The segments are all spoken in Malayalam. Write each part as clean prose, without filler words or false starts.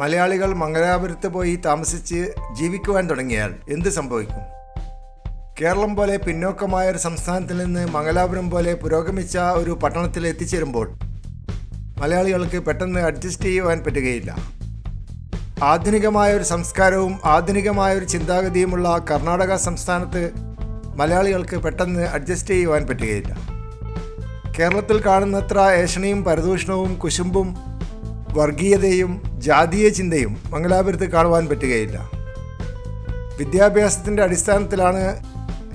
മലയാളികൾ മംഗലാപുരത്ത് പോയി താമസിച്ച് ജീവിക്കുവാൻ തുടങ്ങിയാൽ എന്ത് സംഭവിക്കും? കേരളം പോലെ പിന്നോക്കമായ ഒരു സംസ്ഥാനത്തിൽ നിന്ന് മംഗലാപുരം പോലെ പുരോഗമിച്ച ഒരു പട്ടണത്തിൽ എത്തിച്ചേരുമ്പോൾ മലയാളികൾക്ക് പെട്ടെന്ന് അഡ്ജസ്റ്റ് ചെയ്യുവാൻ പറ്റുകയില്ല. ആധുനികമായ ഒരു സംസ്കാരവും ആധുനികമായ ഒരു ചിന്താഗതിയുമുള്ള കർണാടക സംസ്ഥാനത്ത് മലയാളികൾക്ക് പെട്ടെന്ന് അഡ്ജസ്റ്റ് ചെയ്യുവാൻ പറ്റുകയില്ല. കേരളത്തിൽ കാണുന്നത്ര ഏഷണിയും പരദൂഷണവും കുശുമ്പും വർഗീയതയും ജാതീയ ചിന്തയും മംഗലാപുരത്ത് കാണുവാൻ പറ്റുകയില്ല. വിദ്യാഭ്യാസത്തിൻ്റെ അടിസ്ഥാനത്തിലാണ്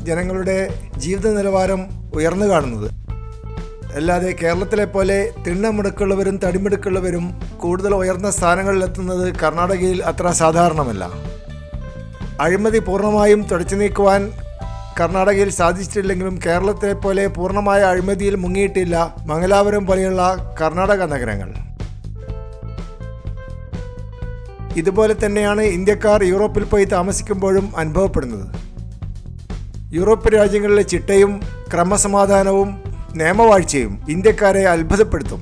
ജനങ്ങളുടെ ജീവിത നിലവാരം ഉയർന്നു കാണുന്നത്. അല്ലാതെ കേരളത്തിലെ പോലെ തിണ്ണമിടുക്കുള്ളവരും തടിമിടുക്കുള്ളവരും കൂടുതൽ ഉയർന്ന സ്ഥാനങ്ങളിലെത്തുന്നത് കർണാടകയിൽ അത്ര സാധാരണമല്ല. അഴിമതി പൂർണ്ണമായും തുടച്ചു നീക്കുവാൻ കർണാടകയിൽ സാധിച്ചിട്ടില്ലെങ്കിലും കേരളത്തിലെ പോലെ പൂർണ്ണമായ അഴിമതിയിൽ മുങ്ങിയിട്ടില്ല മംഗലാപുരം പോലെയുള്ള കർണാടക നഗരങ്ങൾ. ഇതുപോലെ തന്നെയാണ് ഇന്ത്യക്കാർ യൂറോപ്പിൽ പോയി താമസിക്കുമ്പോഴും അനുഭവപ്പെടുന്നത്. യൂറോപ്യൻ രാജ്യങ്ങളിലെ ചിട്ടയും ക്രമസമാധാനവും നിയമവാഴ്ചയും ഇന്ത്യക്കാരെ അത്ഭുതപ്പെടുത്തും.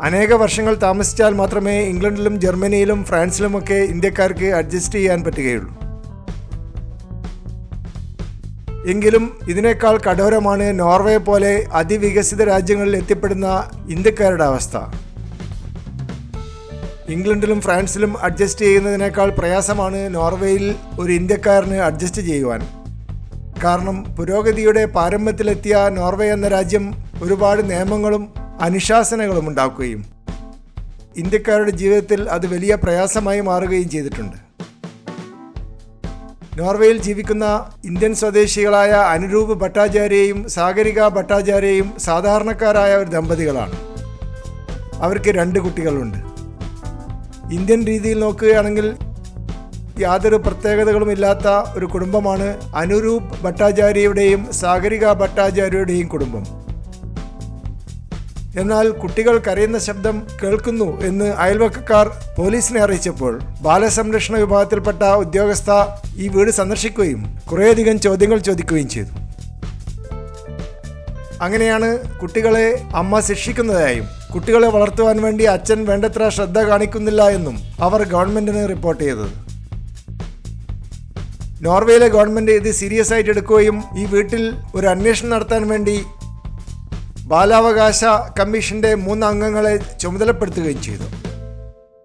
അനേക വർഷങ്ങൾ താമസിച്ചാൽ മാത്രമേ ഇംഗ്ലണ്ടിലും ജർമ്മനിയിലും ഫ്രാൻസിലുമൊക്കെ ഇന്ത്യക്കാർക്ക് അഡ്ജസ്റ്റ് ചെയ്യാൻ പറ്റുകയുള്ളൂ. എങ്കിലും ഇതിനേക്കാൾ കഠോരമാണ് നോർവേ പോലെ അതിവികസിത രാജ്യങ്ങളിൽ എത്തിപ്പെടുന്ന ഇന്ത്യക്കാരുടെ അവസ്ഥ. ഇംഗ്ലണ്ടിലും ഫ്രാൻസിലും അഡ്ജസ്റ്റ് ചെയ്യുന്നതിനേക്കാൾ പ്രയാസമാണ് നോർവേയിൽ ഒരു ഇന്ത്യക്കാരന് അഡ്ജസ്റ്റ് ചെയ്യുവാൻ. കാരണം പുരോഗതിയുടെ പാരമ്യത്തിലെത്തിയ നോർവേ എന്ന രാജ്യം ഒരുപാട് നിയമങ്ങളും അനുശാസനകളും ഉണ്ടാക്കുകയും ഇന്ത്യക്കാരുടെ ജീവിതത്തിൽ അത് വലിയ പ്രയാസമായി മാറുകയും ചെയ്തിട്ടുണ്ട്. നോർവേയിൽ ജീവിക്കുന്ന ഇന്ത്യൻ സ്വദേശികളായ അനുരൂപ് ഭട്ടാചാര്യയും സാഗരിക ഭട്ടാചാര്യയും സാധാരണക്കാരായ ഒരു ദമ്പതികളാണ്. അവർക്ക് 2 കുട്ടികളുണ്ട്. ഇന്ത്യൻ രീതിയിൽ നോക്കുകയാണെങ്കിൽ യാതൊരു പ്രത്യേകതകളും ഇല്ലാത്ത ഒരു കുടുംബമാണ് അനുരൂപ് ഭട്ടാചാര്യയുടെയും സാഗരിക ഭട്ടാചാര്യയുടെയും കുടുംബം. എന്നാൽ കുട്ടികൾ കരയുന്ന ശബ്ദം കേൾക്കുന്നു എന്ന് അയൽവക്കക്കാർ പോലീസിനെ അറിയിച്ചപ്പോൾ ബാലസംരക്ഷണ വിഭാഗത്തിൽപ്പെട്ട ഉദ്യോഗസ്ഥ ഈ വീട് സന്ദർശിക്കുകയും കുറേയധികം ചോദ്യങ്ങൾ ചോദിക്കുകയും ചെയ്തു. അങ്ങനെയാണ് കുട്ടികളെ അമ്മ ശിക്ഷിക്കുന്നതായും കുട്ടികളെ വളർത്തുവാൻ വേണ്ടി അച്ഛൻ വേണ്ടത്ര ശ്രദ്ധ കാണിക്കുന്നില്ല എന്നും അവർ ഗവൺമെന്റിന് റിപ്പോർട്ട് ചെയ്തത്. നോർവേയിലെ ഗവൺമെന്റ് ഇത് സീരിയസ് ആയിട്ട് എടുക്കുകയും ഈ വീട്ടിൽ ഒരു അന്വേഷണം നടത്താൻ വേണ്ടി ബാലാവകാശ കമ്മീഷന്റെ 3 അംഗങ്ങളെ ചുമതലപ്പെടുത്തുകയും ചെയ്തു.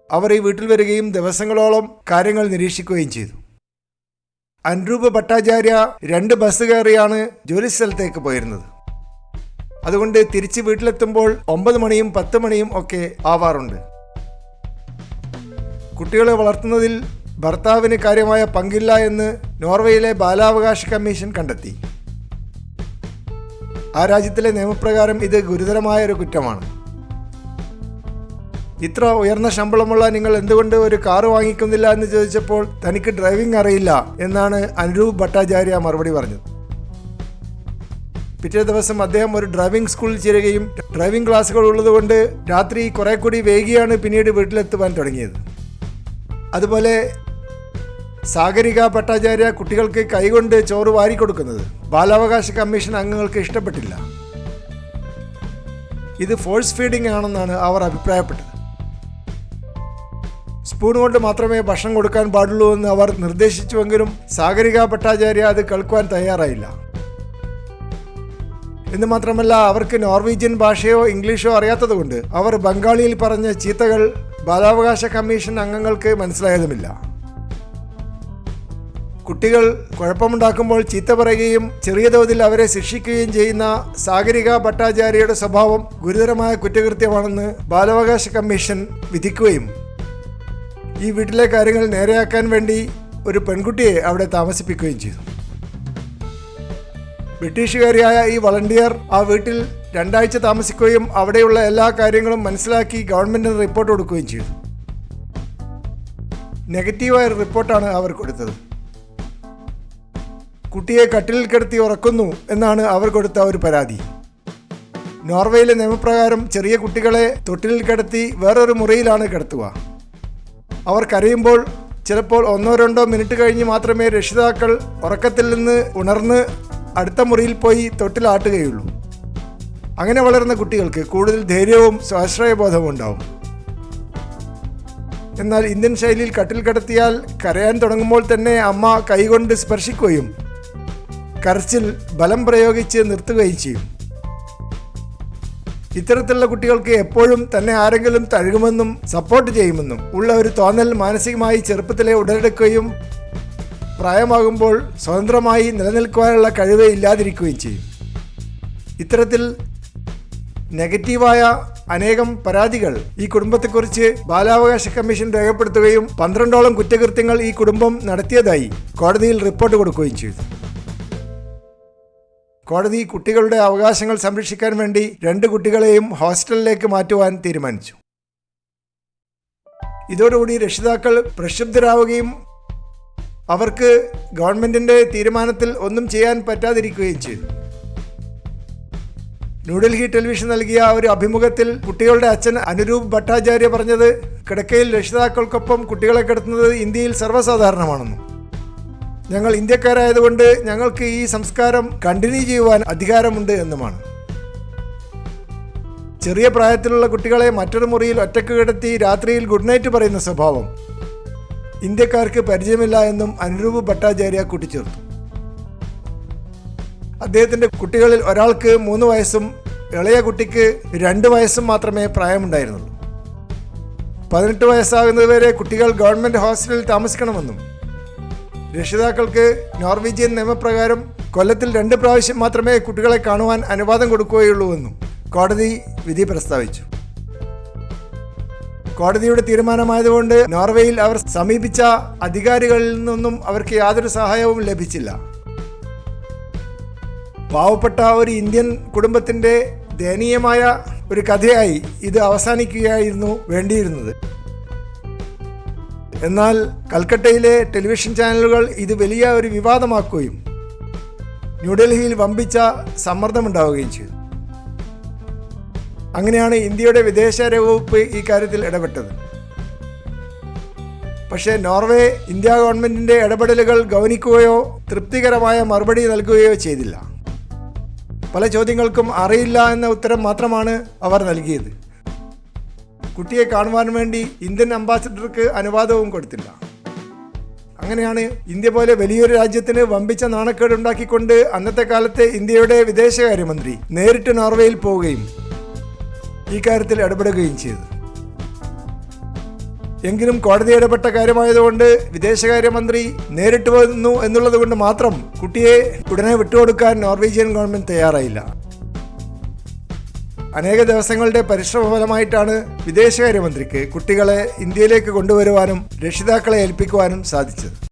അവർ ഈ വീട്ടിൽ വരികയും ദിവസങ്ങളോളം കാര്യങ്ങൾ നിരീക്ഷിക്കുകയും ചെയ്തു. അനുരൂപ് ഭട്ടാചാര്യ 2 ബസ് കയറിയാണ് ജോലി സ്ഥലത്തേക്ക് പോയിരുന്നത്. അതുകൊണ്ട് തിരിച്ച് വീട്ടിലെത്തുമ്പോൾ 9 മണിയും 10 മണിയും ഒക്കെ ആവാറുണ്ട്. കുട്ടികളെ വളർത്തുന്നതിൽ ഭർത്താവിന് കാര്യമായ പങ്കില്ല എന്ന് നോർവേയിലെ ബാലാവകാശ കമ്മീഷൻ കണ്ടെത്തി. ആ രാജ്യത്തിലെ നിയമപ്രകാരം ഇത് ഗുരുതരമായ ഒരു കുറ്റമാണ്. ഇത്ര ഉയർന്ന ശമ്പളമുള്ള നിങ്ങൾ എന്തുകൊണ്ട് ഒരു കാറ് വാങ്ങിക്കുന്നില്ല എന്ന് ചോദിച്ചപ്പോൾ തനിക്ക് ഡ്രൈവിംഗ് അറിയില്ല എന്നാണ് അനുരൂപ് ഭട്ടാചാര്യ മറുപടി പറഞ്ഞത്. പിറ്റേ ദിവസം അദ്ദേഹം ഒരു ഡ്രൈവിംഗ് സ്കൂളിൽ ചേരുകയും ഡ്രൈവിംഗ് ക്ലാസ്സുകൾ ഉള്ളതുകൊണ്ട് രാത്രി കുറെ കൂടി വൈകിയാണ് പിന്നീട് വീട്ടിലെത്തുവാൻ തുടങ്ങിയത്. അതുപോലെ സാഗരിക ഭട്ടാചാര്യ കുട്ടികൾക്ക് കൈകൊണ്ട് ചോറ് വാരി കൊടുക്കുന്നത് ബാലാവകാശ കമ്മീഷൻ അംഗങ്ങൾക്ക് ഇഷ്ടപ്പെട്ടില്ല. ഇത് ഫോഴ്സ് ഫീഡിംഗ് ആണെന്നാണ് അവർ അഭിപ്രായപ്പെട്ടത്. സ്പൂൺ കൊണ്ട് മാത്രമേ ഭക്ഷണം കൊടുക്കാൻ പാടുള്ളൂ എന്ന് അവർ നിർദ്ദേശിച്ചുവെങ്കിലും സാഗരിക ഭട്ടാചാര്യ അത് കേൾക്കുവാൻ തയ്യാറായില്ല. എന്ന് മാത്രമല്ല അവർക്ക് നോർവീജിയൻ ഭാഷയോ ഇംഗ്ലീഷോ അറിയാത്തതുകൊണ്ട് അവർ ബംഗാളിയിൽ പറഞ്ഞ ചീത്തകൾ ബാലാവകാശ കമ്മീഷൻ അംഗങ്ങൾക്ക് മനസ്സിലായതുമില്ല. കുട്ടികൾ കുഴപ്പമുണ്ടാക്കുമ്പോൾ ചീത്ത പറയുകയും ചെറിയ തോതിൽ അവരെ ശിക്ഷിക്കുകയും ചെയ്യുന്ന സാഗരിക ഭട്ടാചാര്യയുടെ സ്വഭാവം ഗുരുതരമായ കുറ്റകൃത്യമാണെന്ന് ബാലാവകാശ കമ്മീഷൻ വിധിക്കുകയും ഈ വീട്ടിലെ കാര്യങ്ങൾ നേരെയാക്കാൻ വേണ്ടി ഒരു പെൺകുട്ടിയെ അവിടെ താമസിപ്പിക്കുകയും ചെയ്തു. ബ്രിട്ടീഷുകാരിയായ ഈ വളണ്ടിയർ ആ വീട്ടിൽ 2 ആഴ്ച താമസിക്കുകയും അവിടെയുള്ള എല്ലാ കാര്യങ്ങളും മനസ്സിലാക്കി ഗവൺമെന്റിന് റിപ്പോർട്ട് കൊടുക്കുകയും ചെയ്തു. നെഗറ്റീവായ റിപ്പോർട്ടാണ് അവർ കൊടുത്തത്. കുട്ടിയെ കട്ടിലിൽ കിടത്തി ഉറക്കുന്നു എന്നാണ് അവർ കൊടുത്ത ഒരു പരാതി. നോർവേയിലെ നിയമപ്രകാരം ചെറിയ കുട്ടികളെ തൊട്ടിലിൽ കിടത്തി വേറൊരു മുറിയിലാണ് കിടത്തുക. അവർ കരയുമ്പോൾ ചിലപ്പോൾ 1-2 മിനിറ്റ് കഴിഞ്ഞ് മാത്രമേ രക്ഷിതാക്കൾ ഉറക്കത്തിൽ നിന്ന് ഉണർന്ന് അടുത്ത മുറിയിൽ പോയി തൊട്ടിലാട്ടുകയുള്ളൂ. അങ്ങനെ വളരുന്ന കുട്ടികൾക്ക് കൂടുതൽ ധൈര്യവും സ്വാശ്രയബോധവും ഉണ്ടാവും. എന്നാൽ ഇന്ത്യൻ ശൈലിയിൽ കട്ടിൽ കിടത്തിയാൽ കരയാൻ തുടങ്ങുമ്പോൾ തന്നെ അമ്മ കൈകൊണ്ട് സ്പർശിക്കുകയും കരച്ചിൽ ബലം പ്രയോഗിച്ച് നിർത്തുകയും ചെയ്യും. ഇത്തരത്തിലുള്ള കുട്ടികൾക്ക് എപ്പോഴും തന്നെ ആരെങ്കിലും തഴുകുമെന്നും സപ്പോർട്ട് ചെയ്യുമെന്നും ഉള്ള ഒരു തോന്നൽ മാനസികമായി ചെറുപ്പത്തിലെ ഉടലെടുക്കുകയും പ്രായമാകുമ്പോൾ സ്വതന്ത്രമായി നിലനിൽക്കുവാനുള്ള കഴിവ് ഇല്ലാതിരിക്കുകയും ചെയ്യും. ഇത്തരത്തിൽ നെഗറ്റീവായ അനേകം പരാതികൾ ഈ കുടുംബത്തെക്കുറിച്ച് ബാലാവകാശ കമ്മീഷൻ രേഖപ്പെടുത്തുകയും 12ഓളം കുറ്റകൃത്യങ്ങൾ ഈ കുടുംബം നടത്തിയതായി കോടതിയിൽ റിപ്പോർട്ട് കൊടുക്കുകയും ചെയ്തു. കോടതി കുട്ടികളുടെ അവകാശങ്ങൾ സംരക്ഷിക്കാൻ വേണ്ടി 2 കുട്ടികളെയും ഹോസ്റ്റലിലേക്ക് മാറ്റുവാൻ തീരുമാനിച്ചു. ഇതോടുകൂടി രക്ഷിതാക്കൾ പ്രക്ഷുബ്ധരാവുകയും അവർക്ക് ഗവൺമെന്റിന്റെ തീരുമാനത്തിൽ ഒന്നും ചെയ്യാൻ പറ്റാതിരിക്കുകയും ചെയ്തു. ന്യൂഡൽഹി ടെലിവിഷൻ നൽകിയ ഒരു അഭിമുഖത്തിൽ കുട്ടികളുടെ അച്ഛൻ അനുരൂപ് ഭട്ടാചാര്യ പറഞ്ഞത്, കിടക്കയിൽ രക്ഷിതാക്കൾക്കൊപ്പം കുട്ടികളെ കിടത്തുന്നത് ഇന്ത്യയിൽ സർവ്വസാധാരണമാണെന്നും ഞങ്ങൾ ഇന്ത്യക്കാരായതുകൊണ്ട് ഞങ്ങൾക്ക് ഈ സംസ്കാരം കണ്ടിന്യൂ ചെയ്യുവാൻ അധികാരമുണ്ട് എന്നുമാണ്. ചെറിയ പ്രായത്തിലുള്ള കുട്ടികളെ മറ്റൊരു മുറിയിൽ ഒറ്റക്ക് കിടത്തി രാത്രിയിൽ ഗുഡ് നൈറ്റ് പറയുന്ന സ്വഭാവം ഇന്ത്യക്കാർക്ക് പരിചയമില്ല എന്നും അനുരൂപ് ഭട്ടാചാര്യ കൂട്ടിച്ചേർത്തു. അദ്ദേഹത്തിൻ്റെ കുട്ടികളിൽ ഒരാൾക്ക് 3 വയസ്സും ഇളയ കുട്ടിക്ക് 2 വയസ്സും മാത്രമേ പ്രായമുണ്ടായിരുന്നുള്ളൂ. 18 വയസ്സാകുന്നതുവരെ കുട്ടികൾ ഗവൺമെൻറ് ഹോസ്റ്റലിൽ താമസിക്കണമെന്നും രക്ഷിതാക്കൾക്ക് നോർവീജിയൻ നിയമപ്രകാരം കൊല്ലത്തിൽ 2 പ്രാവശ്യം മാത്രമേ കുട്ടികളെ കാണുവാൻ അനുവാദം കൊടുക്കുകയുള്ളൂവെന്നും കോടതി വിധി പ്രസ്താവിച്ചു. കോടതിയുടെ തീരുമാനമായതുകൊണ്ട് നോർവേയിൽ അവർ സമീപിച്ച അധികാരികളിൽ നിന്നൊന്നും അവർക്ക് യാതൊരു സഹായവും ലഭിച്ചില്ല. പാവപ്പെട്ട ഒരു ഇന്ത്യൻ കുടുംബത്തിൻ്റെ ദയനീയമായ ഒരു കഥയായി ഇത് അവസാനിക്കുകയായിരുന്നു വേണ്ടിയിരുന്നത്. എന്നാൽ കൽക്കട്ടയിലെ ടെലിവിഷൻ ചാനലുകൾ ഇത് വലിയ ഒരു വിവാദമാക്കുകയും ന്യൂഡൽഹിയിൽ വമ്പിച്ച സമ്മർദ്ദമുണ്ടാവുകയും ചെയ്തു. അങ്ങനെയാണ് ഇന്ത്യയുടെ വിദേശകാര്യ വകുപ്പ് ഈ കാര്യത്തിൽ ഇടപെട്ടത്. പക്ഷേ നോർവേ ഇന്ത്യ ഗവൺമെൻറ്റിൻ്റെ ഇടപെടലുകൾ ഗൗനിക്കുകയോ തൃപ്തികരമായ മറുപടി നൽകുകയോ ചെയ്തില്ല. പല ചോദ്യങ്ങൾക്കും അറിയില്ല എന്ന ഉത്തരം മാത്രമാണ് അവർ നൽകിയത്. കുട്ടിയെ കാണുവാൻ വേണ്ടി ഇന്ത്യൻ അംബാസിഡർക്ക് അനുവാദവും കൊടുത്തില്ല. അങ്ങനെയാണ് ഇന്ത്യ പോലെ വലിയൊരു രാജ്യത്തിന് വമ്പിച്ച നാണക്കേട് ഉണ്ടാക്കിക്കൊണ്ട് അന്നത്തെ കാലത്തെ ഇന്ത്യയുടെ വിദേശകാര്യമന്ത്രി നേരിട്ട് നോർവേയിൽ പോവുകയും ഈ കാര്യത്തിൽ ഇടപെടുകയും ചെയ്തു. എങ്കിലും കോടതി ഇടപെട്ട കാര്യമായതുകൊണ്ട് വിദേശകാര്യമന്ത്രി നേരിട്ട് വന്നു എന്നുള്ളത് കൊണ്ട് മാത്രം കുട്ടിയെ ഉടനെ വിട്ടുകൊടുക്കാൻ നോർവീജിയൻ ഗവൺമെൻറ് തയ്യാറായില്ല. അനേക ദിവസങ്ങളുടെ പരിശ്രമഫലമായിട്ടാണ് വിദേശകാര്യമന്ത്രിക്ക് കുട്ടികളെ ഇന്ത്യയിലേക്ക് കൊണ്ടുവരുവാനും രക്ഷിതാക്കളെ ഏൽപ്പിക്കുവാനും സാധിച്ചത്.